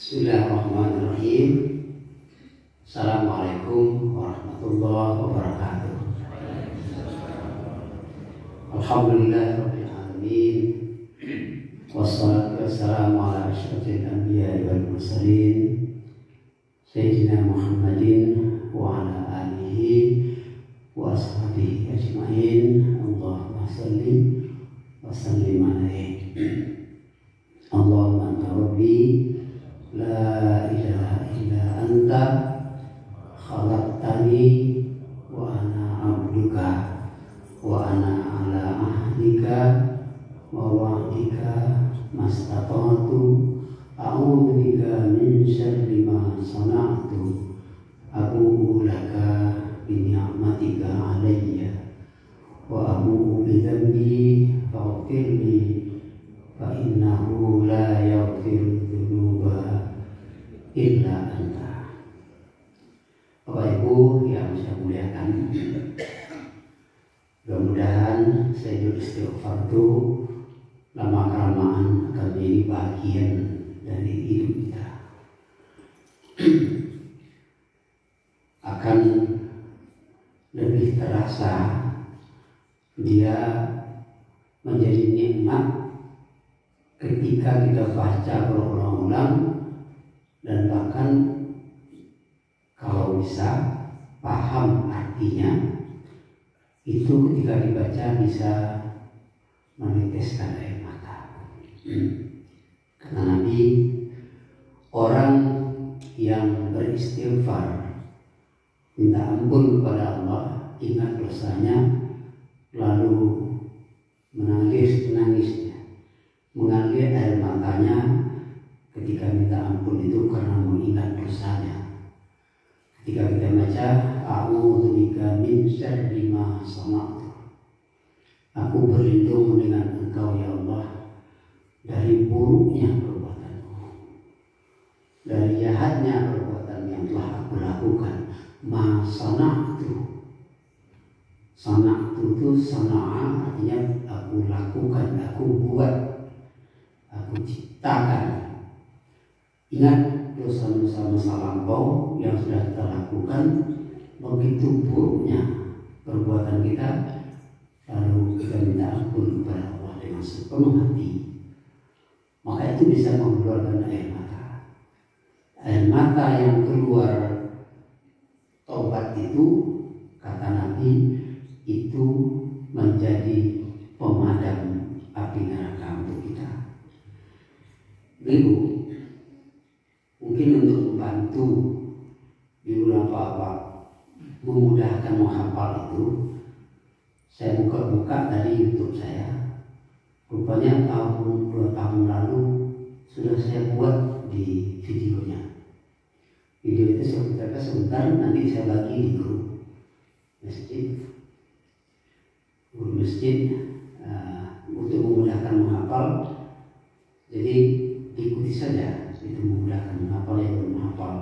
Bismillahirrahmanirrahim. Assalamualaikum warahmatullahi wabarakatuh. Alhamdulillahirabbil alamin. Wassalatu wassalamu ala asyrofil anbiya'i wal mursalin Sayyidina Muhammadin wa ala alihi wa ashabihi ajma'in. Allahumma shalli wa sallim alaihi. Allahumma anta rabbi la ilaha illa anta khalaqtani wa ana abduka wa ana ala ahdika wa wa'dika mastata'tu a'udzu bika min syarri ma sana'tu abu'u laka bi ni'matika 'alayya wa abu'u bi dhanbi faghfirli fa innahu la yaghfiru dzunuba illa anta. Bapak Ibu yang saya muliakan, mudah-mudahan Sayyidul Istighfar itu lama kelamaan akan menjadi bagian dari hidup kita. Akan lebih terasa dia menjadi nikmat ketika kita baca berulang-ulang, dan bahkan kalau bisa paham artinya, itu ketika dibaca bisa meneteskan air mata. Kata Nabi, orang yang beristighfar, minta ampun kepada Allah, ingat dosanya, lalu menangisnya, mengalir air matanya ketika minta ampun itu karena mengingat dosanya. Ketika kita baca a'udzu bika min syarri ma sana'tu, aku berlindung dengan Engkau ya Allah dari buruknya perbuatanku, dari jahatnya perbuatan yang telah aku lakukan. Ma sana'tu, sana'tu itu sana'a artinya aku lakukan, aku buat, aku ciptakan. Ingat dosa-dosa masa lampau yang sudah kita lakukan, begitu buruknya perbuatan kita, lalu kita minta ampun kepada Allah dengan sepenuh hati, maka itu bisa mengeluarkan air mata. Air mata yang keluar taubat itu, kata Nabi, itu menjadi pemadam api neraka untuk kita. Ibu, mungkin untuk membantu ibu bapak memudahkan menghafal itu, saya buka tadi YouTube saya. Rupanya tahun 2 tahun lalu sudah saya buat di videonya. Video itu saya putarkan sebentar, nanti saya bagi di grup masjid untuk memudahkan menghafal. Jadi ikuti saja, itu memudahkan menghafal yang belum menghafal.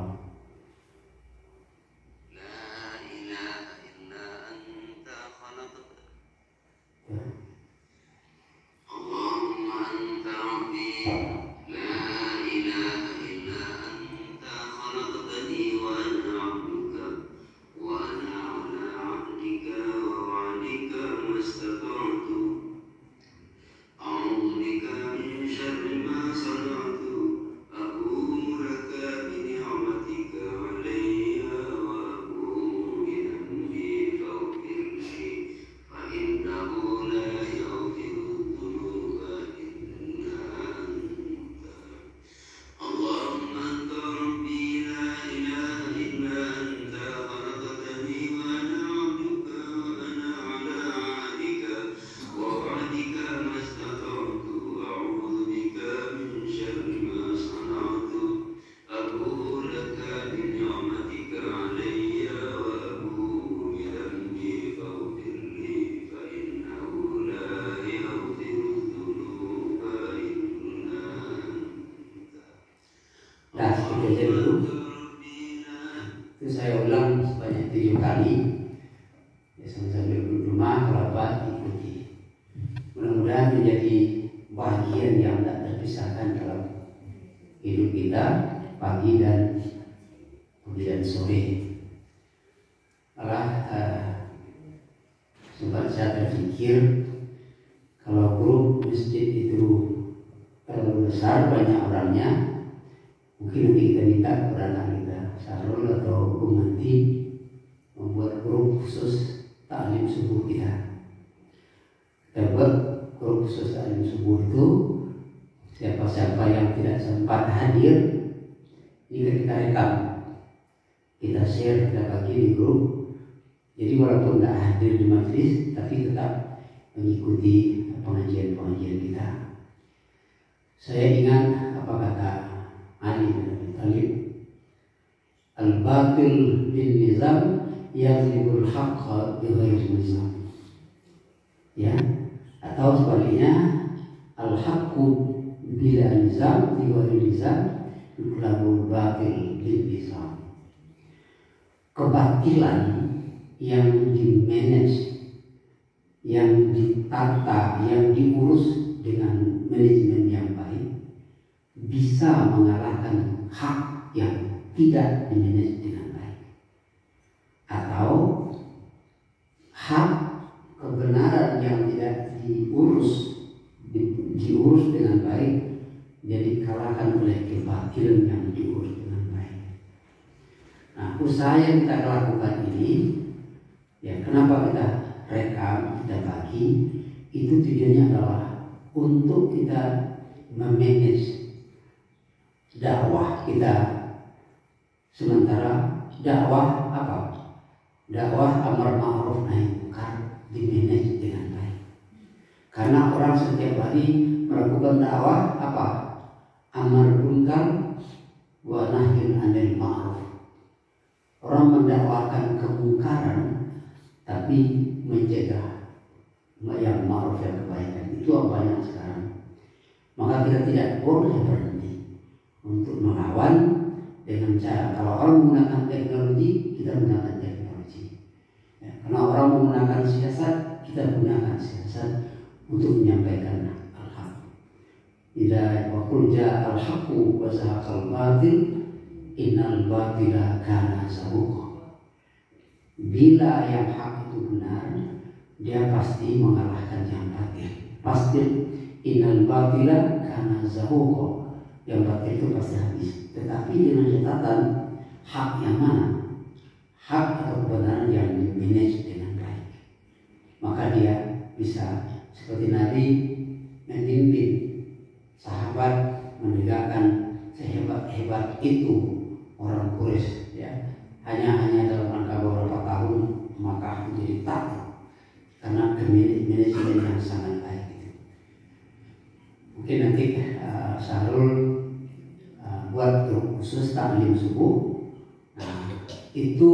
Itu saya ulang sebanyak 7 kali. Ya, sambil di rumah kerabat ikuti. Mudah-mudahan menjadi bagian yang tidak terpisahkan dalam hidup kita, pagi dan sore. Malah sempat saya terpikir kalau grup masjid itu terlalu besar, banyak orangnya, mungkin nanti kita minta kepada anak kita Sarul atau Bung Nanti membuat grup khusus taklim subuh kita. Kita buat grup khusus taklim subuh itu, siapa-siapa yang tidak sempat hadir ini kita rekam, kita share, kita bagi di grup. Jadi walaupun tidak hadir di majlis, tapi tetap mengikuti pengajian kita. Saya ingat apa kata Ali bin Abi Thalib, al-batil bin nizam yaghlibul haqqa bi ghairi nizam. Ya, atau sebaliknya al-haqqu bila nizam bi ghairi nizam yughlabul batil bin nizam. Kebatilan yang dimanage, yang ditata, yang diurus dengan manajemen yang baik bisa mengalahkan hak yang tidak dimanage dengan baik, atau hak kebenaran yang tidak diurus dengan baik jadi kalahkan oleh kebatilan yang diurus dengan baik. Nah, usaha yang kita lakukan ini, ya kenapa kita rekam, kita bagi, itu tujuannya adalah untuk kita memanage dakwah kita. Sementara dakwah apa? Dakwah amar ma'ruf nahi munkar dimanage dengan baik. Karena orang setiap hari melakukan dakwah apa? Amar munkar wa nahyun 'anil ma'ruf. Orang mendakwakan kemungkaran tapi mencegah yang ma'ruf, yang kebaikan. Itu yang banyak sekarang. Maka kita tidak boleh berhenti untuk melawan dengan cara, kalau orang menggunakan teknologi, kita menggunakan teknologi. Ya, karena orang menggunakan siasat, kita gunakan siasat untuk menyampaikan al-haq. Idza waqul ja'a al-haqqu wa zahaqal batil innal batila kana zahuqa. Bila yang hak itu benar, dia pasti mengalahkan yang batil. Pasti innal batila kana zahuqa. Yang batil itu pasti habis. Tetapi dengan catatan hak yang mana? Hak atau kebenaran yang dimanage dengan baik. Maka dia bisa seperti Nabi memimpin sahabat menegakkan sehebat-hebat itu orang Quraisy, ya. Hanya dalam rangka beberapa tahun maka menjadi takut karena manajemen yang sangat baik itu. Mungkin nanti Sarul buat grup khusus taklim subuh. Nah, itu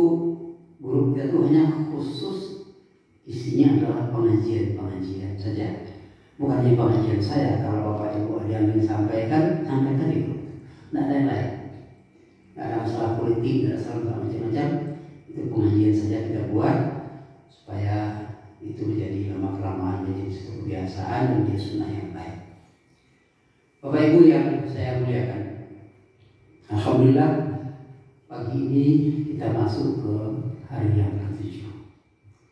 grup kita tuh hanya khusus isinya adalah pengajian saja. Bukannya pengajian saya, kalau Bapak Ibu ada yang ingin sampaikan di grup. Tidak ada yang lain. Tidak ada masalah politik, tidak ada masalah macam-macam. Itu pengajian saja kita buat supaya itu menjadi lama-kelamaan menjadi satu kebiasaan dan menjadi sunnah yang baik. Bapak Ibu yang saya muliakan, alhamdulillah pagi ini kita masuk ke hari yang ke-7.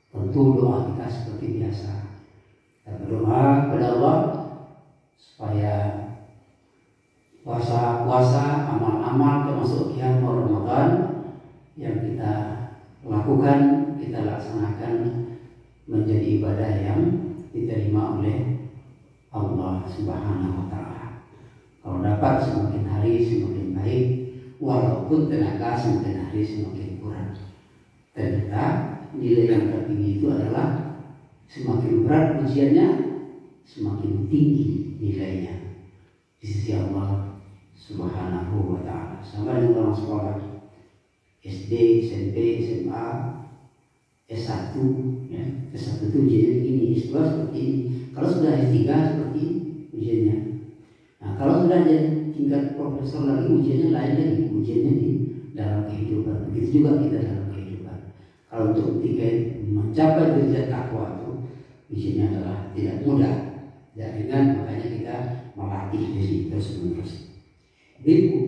Tentu doa kita seperti biasa. Kita berdoa kepada Allah supaya puasa, amal-amal termasuk qiyam Ramadan yang kita lakukan, kita laksanakan menjadi ibadah yang diterima oleh Allah Subhanahu wa Ta'ala. Kalau dapat semakin hari semakin baik, walaupun tenaga semakin hari semakin kurang. Ternyata nilai yang tertinggi itu adalah semakin berat ujiannya, semakin tinggi nilainya di sisi Allah Subhanahu wa Ta'ala. Sama dengan orang sekolah SD, SMP, SMA, S1, ya. S1 itu ujiannya begini, S2 seperti ini. Kalau sudah S3 seperti ini ujiannya. Nah, kalau sudah jadi tingkat profesor lagi, ujiannya lain lagi. Ujiannya di dalam kehidupan. Begitu juga kita dalam kehidupan. Kalau untuk mencapai derajat takwa itu ujiannya adalah tidak mudah, tidak ringan. Makanya kita melatih diri terus-menerus. Ibu,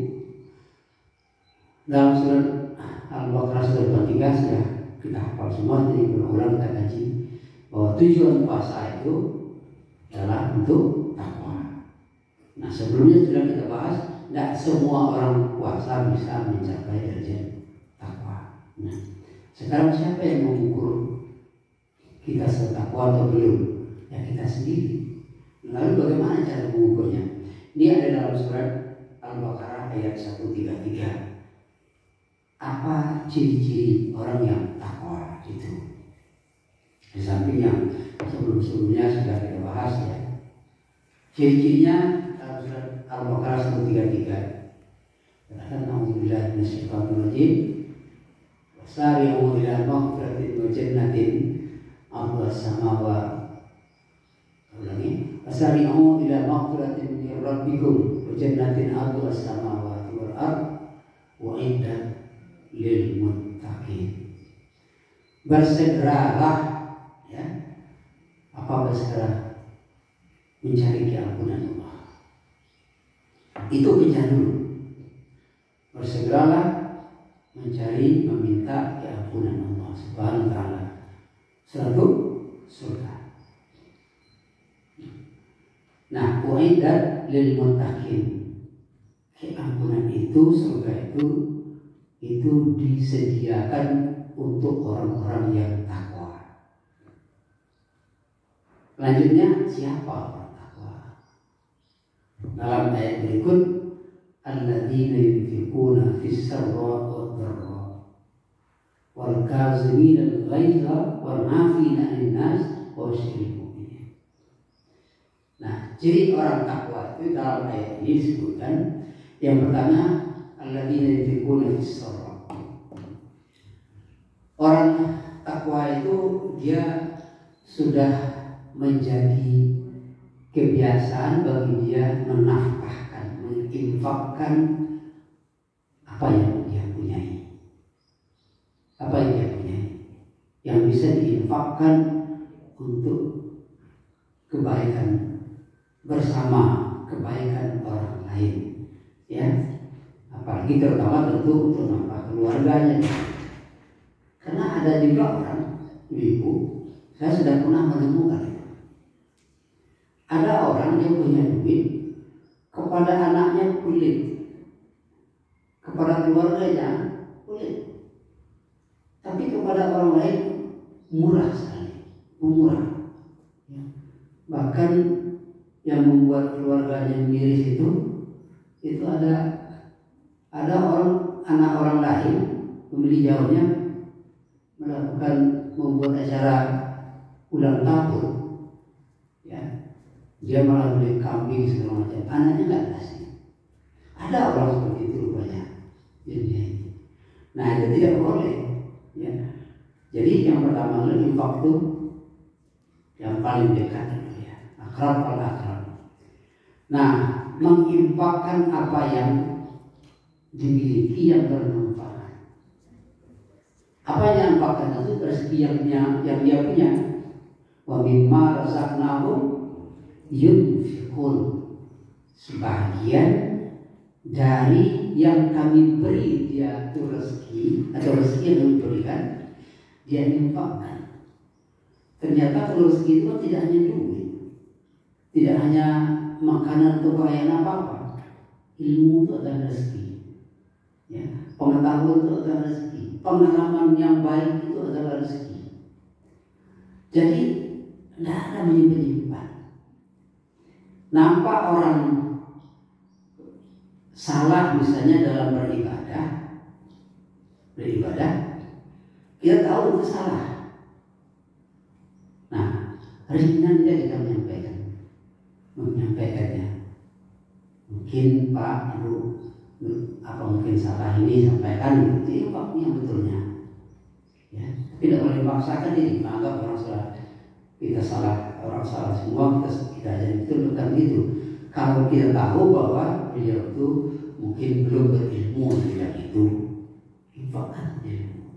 Dalam surat Al-Baqarah surat 23 sudah kita hafal semua, jadi berulang kita kaji bahwa tujuan puasa itu adalah untuk takwa. Nah, sebelumnya sudah kita bahas, tidak semua orang puasa bisa mencapai derajat takwa. Nah, sekarang siapa yang mengukur kita setakwa atau belum? Ya kita sendiri. Lalu bagaimana cara mengukurnya? Ini ada dalam surat Al-Baqarah ayat 133. Apa ciri-ciri orang yang takwa itu? Di samping yang sebelum-sebelumnya sudah kita bahas ya. Ciri-cirinya dalam surat Al-Baqarah 133. Alhamdulillah minasyaitonirrajim. Wasari'u ila maghfiratin wa jannatin 'arduha as-samawati. Ulangi. Wasari'u ila maghfiratin min rabbikum wa jannatin 'arduha as-samawati wal ardh wa'iddat lil muttaqin. Bersegeralah ya. Apa bersegera? Mencari keampunan Allah. Itu kejar dulu. Bersegeralah mencari, meminta keampunan Allah Subhanahu wa taala. Selalu surga. Nah, wa'iddat lil muttaqin. Keampunan itu, surga itu disediakan untuk orang-orang yang takwa. Selanjutnya, siapa orang takwa? Dalam ayat berikut, alladzina yunfiquna fis sarra'i wad dharra'i wal kazimina al-ghaidha wal 'afina 'anil nas wa bashiril mu'minin. Nah, ciri orang takwa itu dalam ayat ini disebutkan yang pertama, alladzina yunfiquna fis sarra'i. Orang takwa itu dia sudah menjadi kebiasaan bagi dia menafkahkan, menginfakkan apa yang dia punyai. Apa yang dia punyai yang bisa diinfakkan untuk kebaikan bersama, kebaikan orang lain, ya. Apalagi terutama tentu untuk nafkah keluarganya. Karena ada juga orang, ibu, saya sudah pernah menemukan ada orang yang punya duit, kepada anaknya kulit, kepada keluarganya kulit, tapi kepada orang lain murah sekali, murah. Ya. Bahkan yang membuat keluarganya miris itu ada orang, anak orang lain membeli jauhnya melakukan membuat acara ulang tahun, ya, dia malah beli kambing segala macam, anaknya nggak kasih. Ada orang seperti itu rupanya. Nah, itu tidak boleh, ya. Jadi yang pertama adalah infak itu yang paling dekat itu ya, akrab al akrab. Nah, menginfakkan apa yang dimiliki yang bermanfaat. Apa yang infakkan itu rezeki yang dia punya. Wa mimma razaqnahum yunfiqun. Sebagian dari yang kami beri dia itu rezeki atau rezeki yang diberikan dia infakkan. Ternyata kalau rezeki itu tidak hanya duit, tidak hanya makanan atau pakaian apa-apa. Ilmu itu adalah rezeki. Ya, pengetahuan itu adalah rezeki. Pengalaman yang baik itu adalah rezeki. Jadi tidak ada menyimpan-nyimpan. Nampak orang salah misalnya dalam beribadah, kita tahu itu salah. Nah, ringan dia kita menyampaikannya. Mungkin Pak, Ibu, apa mungkin salah ini sampaikan itu waktunya yang betulnya. Ya, tidak boleh memaksakan diri, menganggap orang salah. Kita salah, orang salah semua, kita jadi betul, bukan gitu. Kalau kita tahu bahwa beliau itu mungkin belum berilmu tidak itu, infakkan ilmu.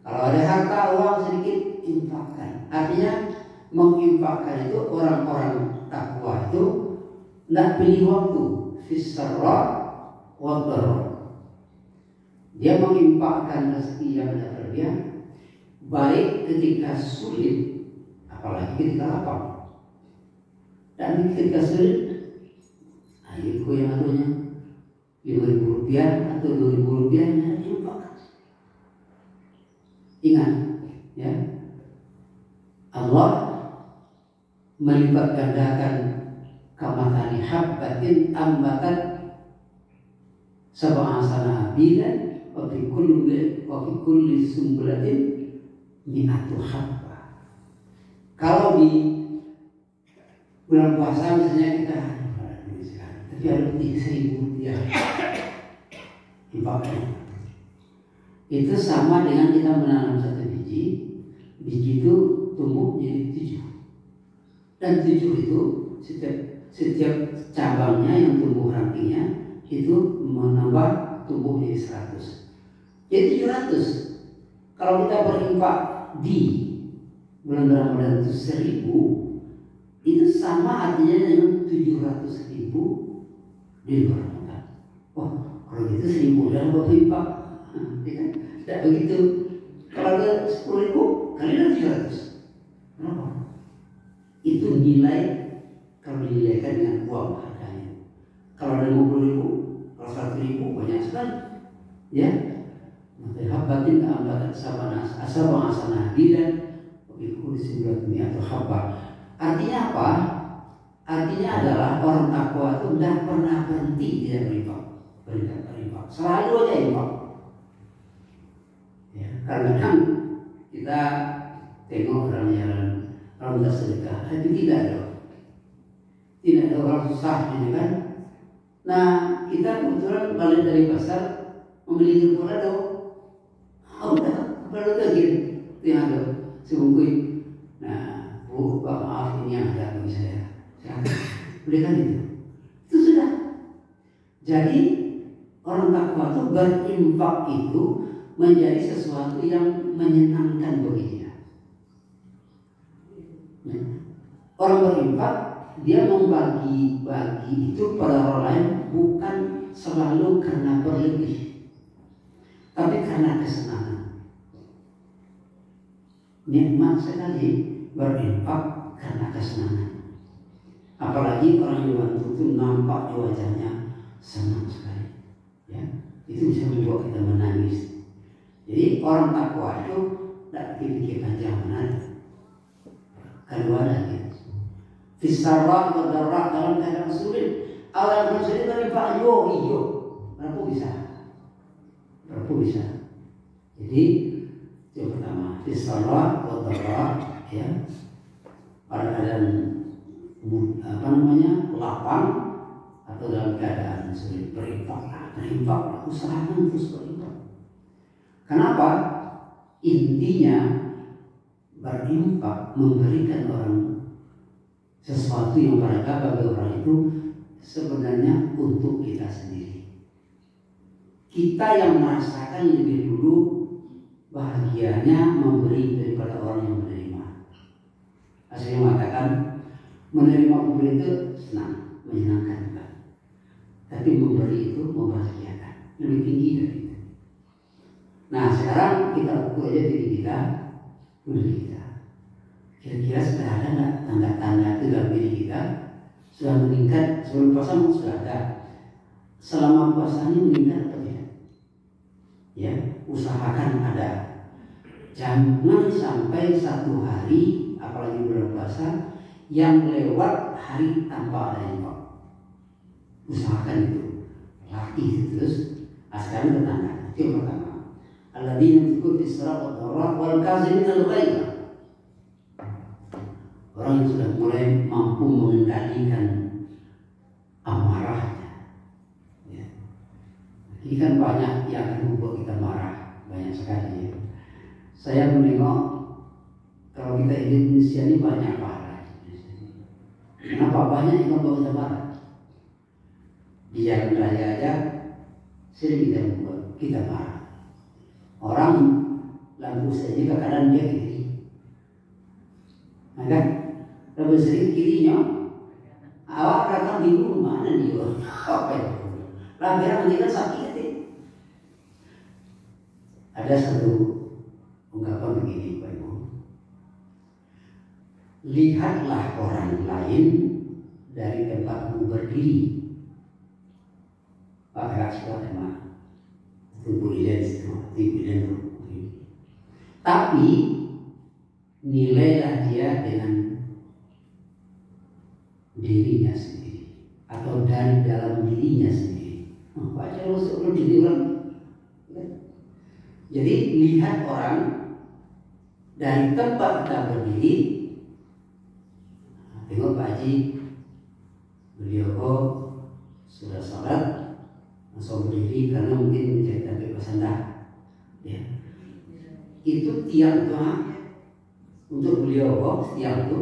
Kalau ada harta uang sedikit, infakkan. Artinya menginfakkan itu orang-orang takwa itu tidak pilih waktu, fisarra wa dharra. Dia menginfakkan rezeki yang ada berlebihan, baik ketika sulit, apalagi ketika lapar. Dan ketika sulit, ayo yang anunya Rp5.000 atau Rp2.000 yang diinfakkan. Ingat, ya, Allah melipat gandakan kamatani habbatin ambatat sab'a sanabilan wa fi kulli sumbulatin mi'atu habba. Kalau di bulan puasa misalnya kita tapi ada 1.000 ya infaknya. Itu sama dengan kita menanam satu biji itu tumbuh menjadi 7. Dan 7 itu setiap cabangnya yang tumbuh rantingnya itu menambah tumbuh menjadi 100. Jadi 700. Kalau kita berinfak di bulan Ramadan itu 1.000, itu sama artinya dengan 700.000 di luar Ramadan. Wah, kalau gitu 1.000 dan berinfak, ya kan? Tidak begitu. Kalau ada 10.000 kali 700, kenapa? Itu nilai kalau dinilaikan dengan uang harganya. Kalau ada 50.000, kalau 100.000 banyak sekali, ya. Habbatin ambatat sab'a sanabilan wa fi kulli sumbulatin atau habba. Artinya apa? Artinya adalah orang takwa itu tidak pernah berhenti dia berinfak. Selalu aja infak. Ya, kadang kita tengok orang jalan, orang minta sedekah, itu tidak ada orang susah, gitu kan? Nah, kita kebetulan balik dari pasar membeli gado. Oh, udah, baru lagi yang ada sebungkus. Nah, Bu, Pak, maaf ini yang ada bagi saya. Belikan itu sudah. Jadi orang takwa itu berinfak itu menjadi sesuatu yang menyenangkan bagi dia. Orang berinfak dia membagi itu pada orang lain bukan selalu karena berlebih, tapi karena kesenangan. Nikmat sekali berinfak karena kesenangan. Apalagi orang yang bantu itu nampak di wajahnya senang sekali, ya, itu bisa membuat kita menangis. Jadi orang takwa itu tidak dipikirkan jangan kedua lagi. Fisarra wa darra dalam keadaan sulit, dalam sulit berinfak hijau. Berapa bisa? Jadi yang pertama fisarra wa darra, ya, pada keadaan lapang atau dalam keadaan sulit berinfak, usahakan terus berinfak. Kenapa? Intinya berinfak memberikan orang sesuatu yang berharga bagi orang itu sebenarnya untuk kita sendiri. Kita yang merasakan lebih dulu bahagianya memberi daripada orang yang menerima. Saya mengatakan menerima pemberi itu senang, menyenangkan juga. Tapi memberi itu membahagiakan, lebih tinggi dari itu. Nah, sekarang kita ukur aja diri kita, kira-kira sudah ada nggak tanda-tanda itu dalam diri kita sudah meningkat? Sebelum puasa sudah ada. Selama puasa ini meningkat atau tidak? Ya, usahakan ada. Jangan sampai satu hari, apalagi bulan puasa, yang lewat hari tanpa ada infak. Usahakan itu, latih terus. Sekarang tetangga, itu yang pertama. Alladzina yunfiquna fis sarra'i wal kaazimina al-ghaidha. Orang yang sudah mulai mampu mengendalikan amarahnya. Ya. Ini kan banyak yang akan membuat kita marah, banyak sekali. Ya. Saya menengok kalau kita di Indonesia ini banyak marah. Kenapa banyak yang membuat kita marah? Di jalan raya aja sering kita membuat kita marah. Orang lampu saja ke kanan dia kiri, kan? Lampu sedikit kirinya, awak datang bingung mana dia? Apa itu? Lampiran nanti kan sakit. Ada satu ungkapan begini Pak Ibu. Lihatlah orang lain dari tempatmu berdiri. Pak agak suka tema itu bulian itu, tapi nilailah dia dengan dirinya sendiri atau dari dalam dirinya sendiri. Baca lu diri orang. Jadi lihat orang dari tempat kita berdiri. Tengok Pak Haji, beliau sudah sholat langsung berdiri karena mungkin menjadi tapi pesanda. Ya. Itu tiang doa untuk beliau tiang itu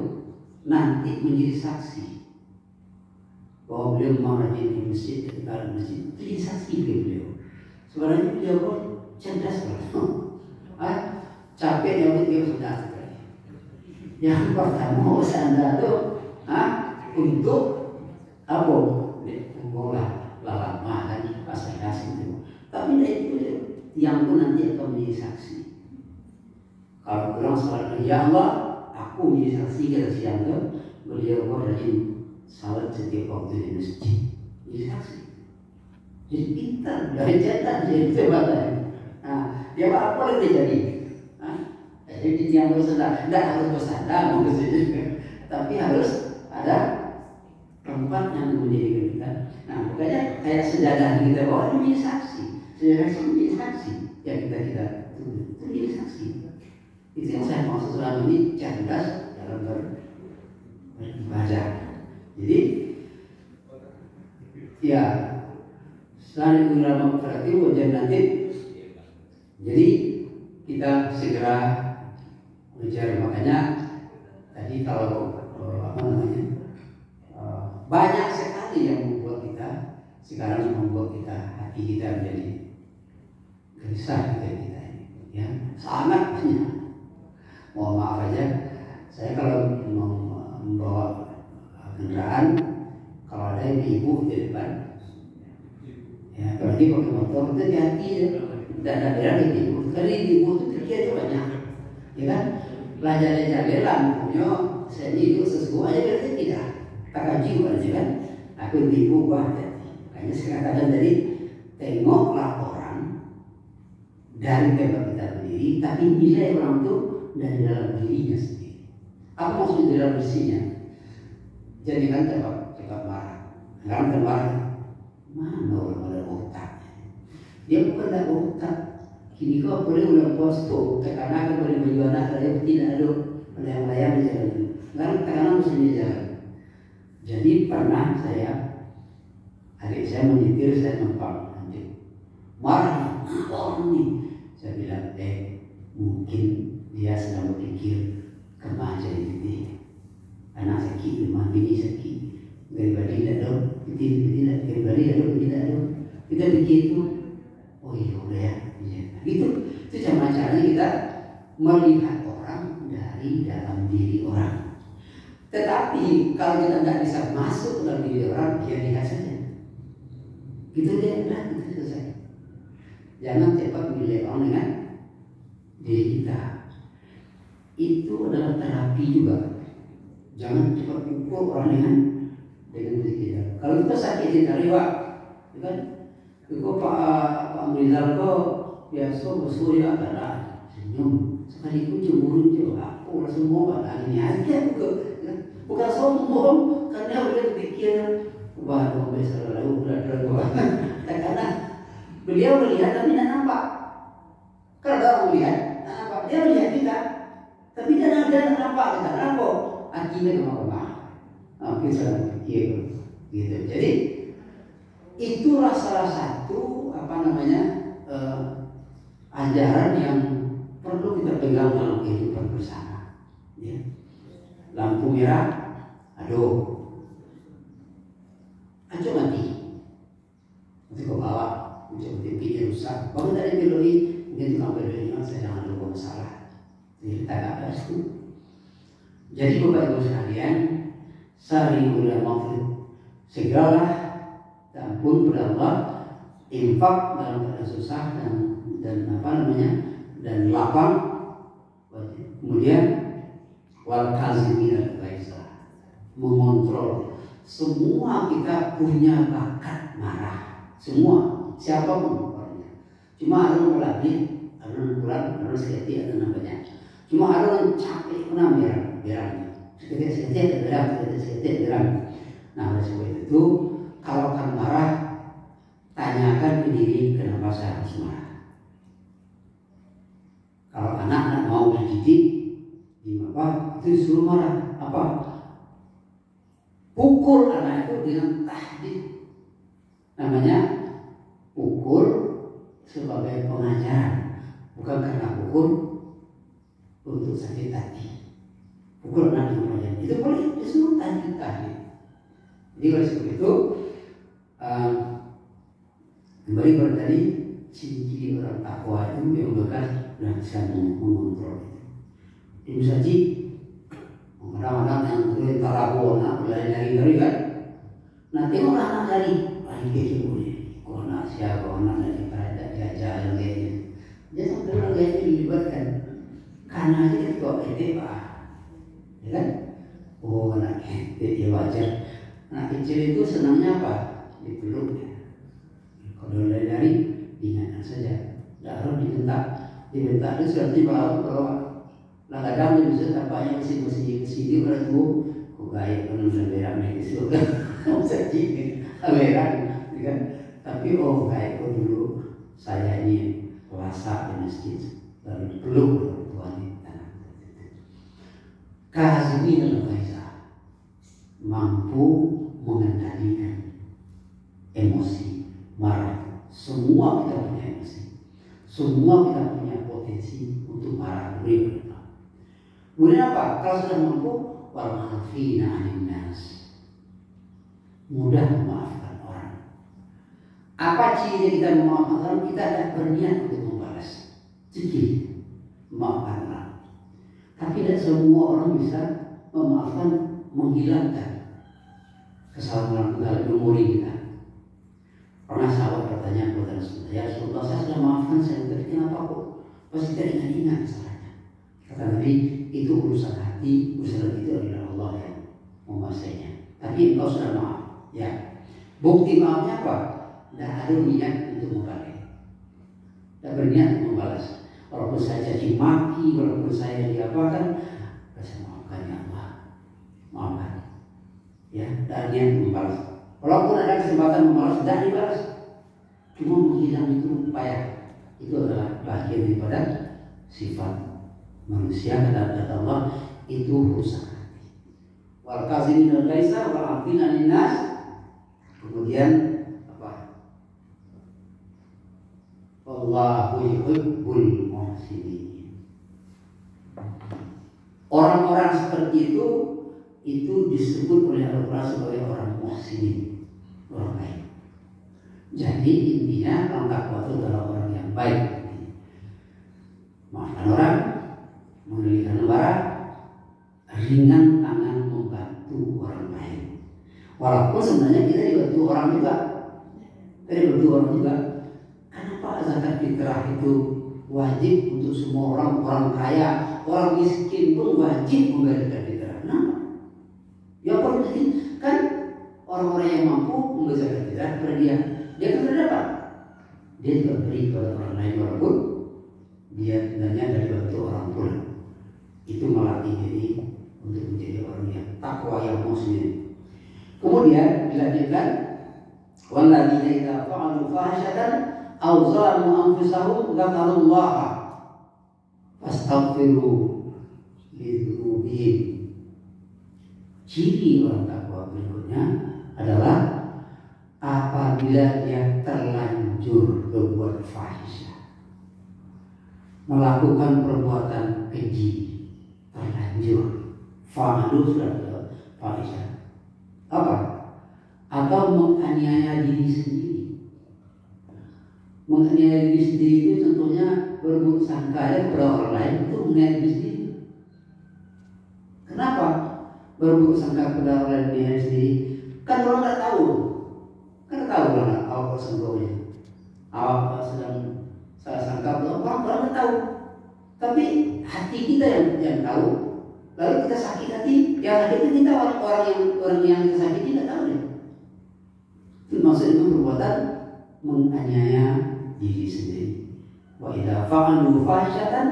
nanti menjadi saksi bahwa beliau mau rajin di masjid ketika di masjid itu jadi saksi beliau. Sebenarnya beliau cerdas banget. Capek nyambut dia sudah sekali. Yang pertama sanda itu untuk apa? Mengolah lama lagi pas kasih itu. Tapi dari itu yang pun nanti akan menjadi saksi. Kalau kurang salat ya Allah, aku menjadi saksi kata siang itu beliau rajin salat setiap waktu di masjid. Jadi saksi. Jadi pintar, dari cetak jadi sebatan. Dia apa lagi jadi? Jadi yang bersandar, tidak harus bersandar tapi harus ada tempat yang menjadikan kita. Nah, makanya kayak sejadah kita bahwa ini menjadi saksi, sejadah itu menjadi saksi. Ya kita itu menjadi saksi. Itu yang saya maksud selama ini cerdas dalam beribadah. Jadi, ya selain ulama berarti wajar nanti. Jadi kita segera belajar, makanya tadi kalau banyak sekali yang membuat kita sekarang membuat kita hati kita menjadi gelisah kita ini, ya sangat banyak. Mohon maaf aja, saya kalau membawa kendaraan kalau ada ibu di depan, ya berarti pakai motor itu hati-hati ya. Dan ada di ibu, kali ibu itu kerja itu banyak, ya kan? Belajar lampunya saya itu sesuai aja berarti tidak tak kaji aja kan? Aku ibu kayaknya sekarang dari tengoklah orang dari tempat kita berdiri, tapi nilai orang itu dari dalam dirinya sendiri. Apa maksud dalam bersihnya? Jadi kan cepat marah, sekarang marah mana orang ada otaknya? Dia bukan ada otak. Kini kau boleh ulang posto, tekanan boleh menjual anak saya tidak ada melayang-layang di jalan. Sekarang tekanan mesti di jalan. Jadi pernah saya adik saya menyetir, saya numpang nanti marah, orang nih. Saya bilang, mungkin dia sedang berpikir kemana ini. Anak sakit, rumah bini sakit, daripada tidak dong, tidak, daripada tidak dong. Kita begitu. Oh iya udah ya, gitu. Itu caranya kita melihat orang dari dalam diri orang. Tetapi kalau kita tidak bisa masuk dalam diri orang, ya lihat saja. Gitu dia udah, itu selesai. Jangan cepat menilai orang dengan diri kita. Itu adalah terapi juga. Jangan cepat pukul orang dengan diri kita. Kalau kita sakit di tariwa, kan? Kau Pak Rizal kau biasa bersuya adalah senyum. Sekali itu cemburu juga. Aku rasa semua pada ini aja bukan sombong karena udah pikir wah dong besar lalu udah terbuat. Karena beliau melihat tapi tidak nampak. Kalau orang melihat, nampak dia melihat kita, tapi dia tidak nampak kita nampak. Akhirnya kemana-mana. Kita pikir gitu. Jadi itulah salah satu ajaran yang perlu kita pegang dalam kehidupan bersama. Ya. Lampu merah, aduh, aja mati. Nanti kau bawa, untuk TV-nya rusak. Bangun dari beloi, mungkin tukang beloi saya jangan lupa masalah. Jadi tak ada itu. Jadi Bapak Ibu sekalian, sari ulama segeralah ampun kepada Allah, infak dalam keadaan susah dan lapang. Kemudian wal kazimin al-ghaizah, mengontrol. Semua kita punya bakat marah, semua, siapapun orangnya. Cuma ada yang lagi, ada yang kurang, ada yang seketi, ada yang banyak. Cuma ada yang capek kena berang, seketi berang. Nah oleh sebab itu, kalau akan marah, tanyakan ke diri kenapa saya harus marah. Kalau anak mau dididik, apa itu suruh marah apa? Pukul anak itu dengan tahdid. Namanya pukul sebagai pengajaran, bukan karena pukul untuk sakit hati. Pukul anak dengan pengajaran itu boleh disuruh tahdid. Jadi oleh sebab itu kembali pada tadi ciri-ciri orang takwa itu yang bekas dan bisa mengontrol itu. Ibu saji kadang-kadang yang itu tarabo nak lari kan. Nah tengoklah anak dari lari ke sini. Kona siapa kona dari pada diajar lagi. Dia sampai orang lain dilibatkan. Karena dia kok ide pak, ya kan? Oh anak ide ya wajar. Anak kecil itu senangnya apa? Dipeluk. Kalau lari diingatkan saja. Tidak harus dibentak itu sudah dibawa. Lah kadang dia bisa tampaknya mesti orang tua kok gaya kan berak medis kan sedih berak kan tapi gaya kok dulu saya ini puasa di masjid lalu peluk wanita kazimin al-ghaizah, mampu mengendalikan emosi marah. Semua kita punya emosi, semua kita punya potensi untuk marah. Kemudian apa? Kalau sudah mampu, wal afina 'anil nas, mudah memaafkan orang. Apa ciri kita memaafkan orang? Kita tidak berniat untuk membalas. Jadi memaafkan orang. Tapi tidak semua orang bisa memaafkan, menghilangkan kesalahan dalam memori kita. Pernah sahabat bertanya kepada Rasulullah, ya Rasulullah, saya sudah maafkan saya, tapi kenapa kok pasti tidak ingat kesalahannya? Kata Nabi, itu urusan hati, urusan itu adalah Allah yang menguasainya. Tapi engkau sudah maaf, ya. Bukti maafnya apa? Tidak ada niat untuk membalas, tidak berniat untuk membalas. Walaupun saya caci maki, walaupun saya diapakan, saya maafkan ya Allah, maafkan. Ya, tidak niat membalas. Walaupun ada kesempatan membalas, tidak dibalas. Cuma menghilang itu upaya. Itu adalah bagian daripada sifat manusia. Kata Allah itu rusak hati. Wal kazimin al-ghaizah wal afina 'anil nas. Kemudian apa? Wallahu yuhibbul muhsinin. Orang-orang seperti itu disebut oleh Al-Quran sebagai orang muhsinin, orang baik. Jadi intinya orang takwa itu adalah orang yang baik. Maafkan orang, mengendalikan amarah, ringan tangan membantu orang lain. Walaupun sebenarnya kita dibantu orang juga, Kenapa zakat fitrah itu wajib untuk semua orang, orang kaya, orang miskin pun wajib membayar fitrah? Kenapa? Ya orang miskin kan orang-orang yang mampu membayar zakat fitrah kepada dia kan sudah dapat. Dia juga beri kepada orang lain walaupun dia sebenarnya dari bantu orang pun. Itu melatih diri untuk menjadi orang yang takwa, yang muslim. Kemudian dilanjutkan, walladzina idza fa'alu fahsyatan aw zalamu anfusahum dzakarullaha fastaghfiru lidzunubihim. Ciri orang takwa berikutnya adalah apabila dia terlanjur berbuat fahisyah, melakukan perbuatan keji, terlanjur fa'alu sudah fahisyah apa? Atau menganiaya diri sendiri. Menganiaya diri sendiri itu contohnya berburuk sangka kepada orang lain, itu menganiaya diri sendiri. Kenapa berburuk sangka kepada orang lain, menganiaya sendiri? Kan orang tak tahu. Kan tahu lah awak sangkaunya. Awak salah sangka orang tahu, tapi hati kita yang tahu. Lalu kita sakit hati, yang sakit itu kita orang yang kita sakiti tidak tahu deh. Itu maksudnya perbuatan menganiaya diri sendiri. Wa idza fa'alu fahsyatan,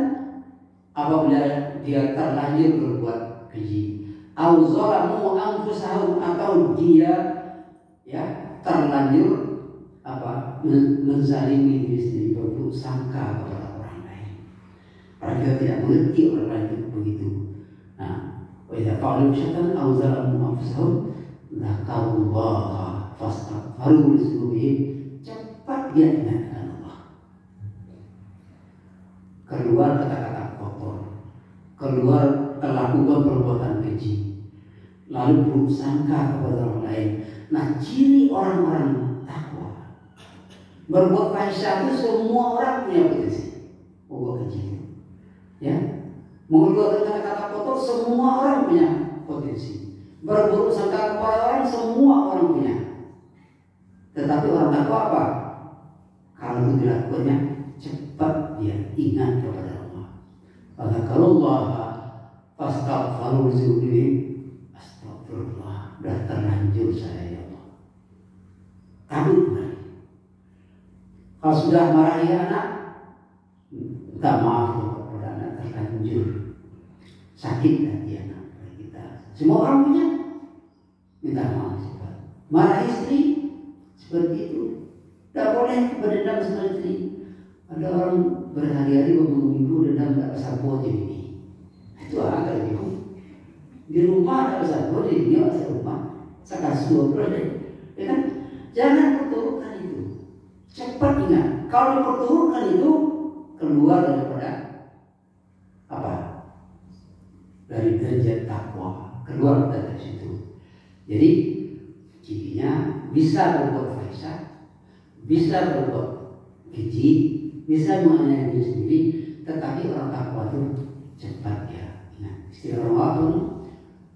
apabila dia terlanjur berbuat keji, au zalamu anfusahum, atau dia terlanjur menzalimi diri sendiri, berburuk sangka kepada orang lain. Orang kita tidak mengerti orang lain itu begitu. Nah, wa idza fa'alu fahsyatan au zalamu anfusahum dzakarullaha fastaghfiru lidzunubihim, cepat dia ingatkan Allah. Keluar kata-kata kotor, keluar melakukan perbuatan keji, lalu buruk sangka kepada orang lain. Nah, ciri orang-orang takwa, berbuat fahsyah itu semua orang punya potensi berbuat keji itu. Ya, mengeluarkan kata-kata kotor semua orang punya potensi. Berburuk sangka kepada orang semua orang punya. Tetapi orang takwa apa? Kalau itu dilakukannya, cepat dia ingat kepada Allah. Maka kalau Allah fastaghfiru lidzunubihim, astagfirullah, sudah terlanjur saya ya Allah. Kami kembali. Kalau sudah marahi anak, minta maaf kepada anak, terlanjur. Sakit hati anak kita. Semua orang punya. Minta maaf cepat. Marahi istri seperti itu. Tidak boleh berdendam sama istri. Ada orang berhari-hari berminggu dendam tak bersabar jadi ini. Itu agak bingung. Di rumah tak bersabar jadi dia asal rumah. Sekasih boleh, ya kan? Jangan perturutkan itu. Cepat ingat. Kalau diperturutkan itu keluar daripada apa? Dari derajat takwa. Keluar dari situ. Jadi cirinya bisa berbuat fahsyah, bisa berbuat keji, bisa menganiaya diri sendiri, tetapi orang takwa itu cepat ya. Ingat, istilah orang apa nih?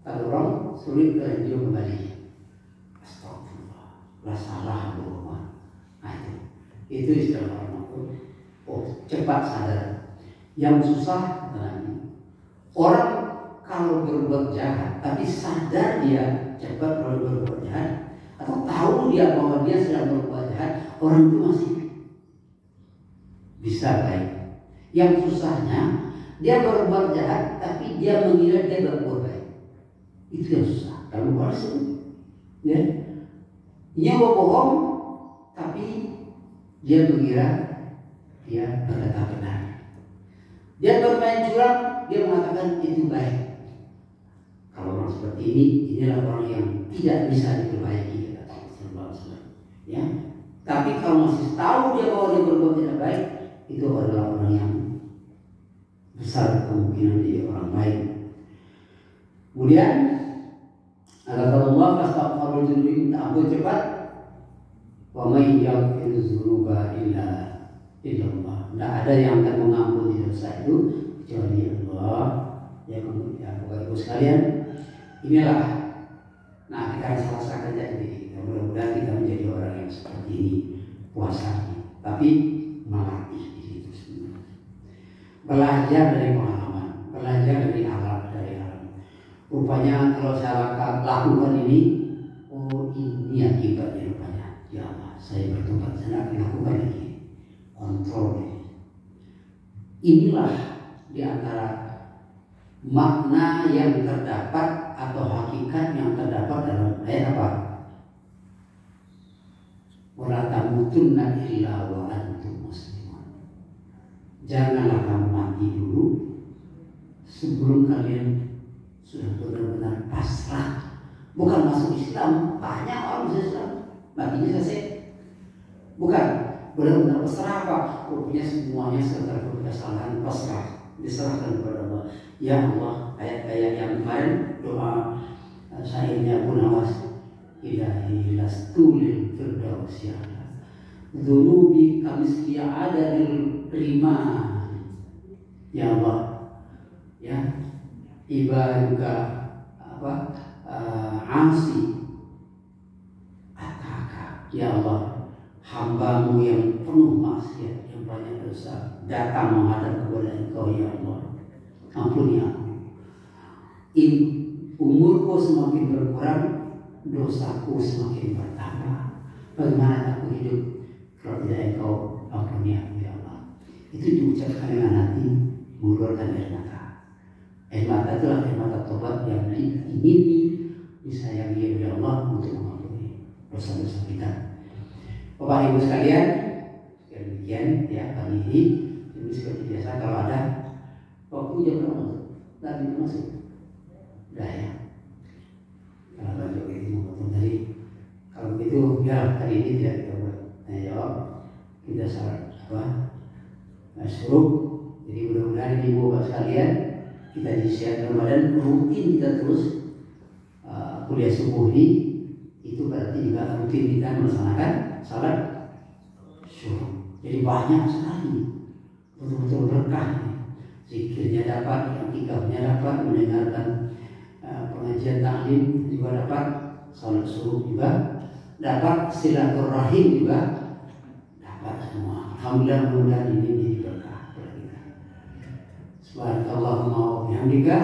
Kalau orang sulit terlanjur kembali. Astagfirullah, lah salah berubah. Nah itu istilah orang itu. Oh, cepat sadar. Yang susah lagi, orang kalau berbuat jahat, tapi sadar dia cepat kalau berbuat jahat, atau tahu dia bahwa dia sedang berbuat jahat, orang itu masih bisa baik. Yang susahnya dia berbuat jahat, tapi dia mengira dia berbuat baik. Itu yang susah. Kalau balas itu, ya, dia berbohong, tapi dia mengira dia berkata benar. Dia bermain curang, dia mengatakan itu baik. Kalau orang seperti ini, inilah orang yang tidak bisa diperbaiki, kata Rasulullah SAW. Ya, tapi kalau masih tahu dia bahwa dia berbuat tidak baik, itu adalah orang yang besar kemungkinan dia orang baik. Kemudian, kata Allah, fastaghfiru lidzunubihim, ampun cepat. Wa may yaghfiru dzunuba illa Allah. Tidak ada yang akan mengampuni dosa itu kecuali Allah. Ya, Bapak Ibu sekalian, inilah. Nah, kita harus rasakan jadi. Mudah-mudahan kita menjadi orang yang seperti ini puasanya. Tapi melatih diri itu sebenarnya. Belajar dari pengalaman, belajar dari alam. Rupanya kalau saya lakukan ini, oh ini akibatnya rupanya. Ya Allah, saya bertobat, saya akan lakukan lagi. Kontrol ini. Inilah di antara makna yang terdapat atau hakikat yang terdapat dalam ayat apa? Wala tamutunna illa wa antum muslimun. Janganlah kamu mati dulu sebelum kalian sudah benar-benar pasrah. Bukan masuk Islam, banyak orang masuk Islam matinya selesai. Bukan benar-benar pasrah apa? Rupanya semuanya setelah kesalahan pasrah, diserahkan kepada Allah. Ya Allah, ayat-ayat yang kemarin doa syairnya Abu Nawas, Ilahi lastulil firdausi ala dzunubi kamisli adadil rima. Ya Allah, ya ibaduka asi ataka. Ya Allah, hambamu yang penuh maksiat, yang banyak dosa, datang menghadap kepada Engkau ya Allah. Ampuni aku. Umurku semakin berkurang, dosaku semakin bertambah. Bagaimana aku hidup kalau tidak Engkau ampuni aku ya Allah. Itu diucapkan dengan hati, mengeluarkan air mata. Air mata itulah air mata tobat yang diingini, disayangi oleh Allah untuk mengampuni dosa-dosa kita. Bapak Ibu sekalian, demikian ya kali ini. Jadi seperti biasa kalau ada waktu jam berapa tadi masuk, udah ya. Kalau lanjut itu memotong tadi. Kalau begitu ya hari ini tidak kita buat tanya jawab, kita salat apa? Masuk. Jadi mudah-mudahan ibu bapak sekalian kita di siang Ramadan rutin kita terus kuliah subuh ini, itu berarti juga rutin kita melaksanakan salat subuh. Jadi banyak sekali, betul-betul berkah. Zikirnya dapat, iktikafnya dapat, mendengarkan pengajian taklim juga dapat, salat subuh juga dapat, silaturahim juga dapat semua. Alhamdulillah, mudah-mudahan ini menjadi berkah bagi kita. Subhanallahumma wa bihamdika